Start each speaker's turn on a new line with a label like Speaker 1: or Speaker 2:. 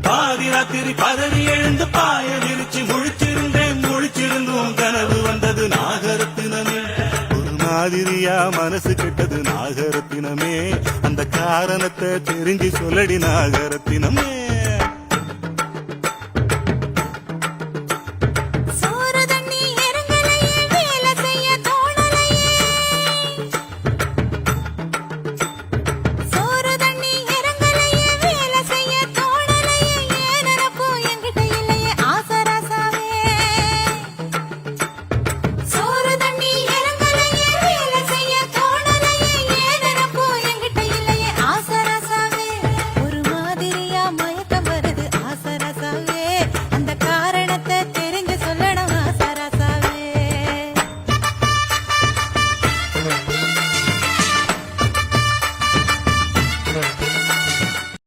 Speaker 1: பாதி ராத்திரி பதறி எழுந்து பாய விரிச்சு முழிச்சிருந்தேன். முழிச்சிருந்தும் கனவு வந்தது நாகரத்தினமே. ஒரு மாதிரியா மனசு கெட்டது நாகரத்தினமே. அந்த காரணத்தை தெரிஞ்சு சொல்லடி நாகரத்தினமே.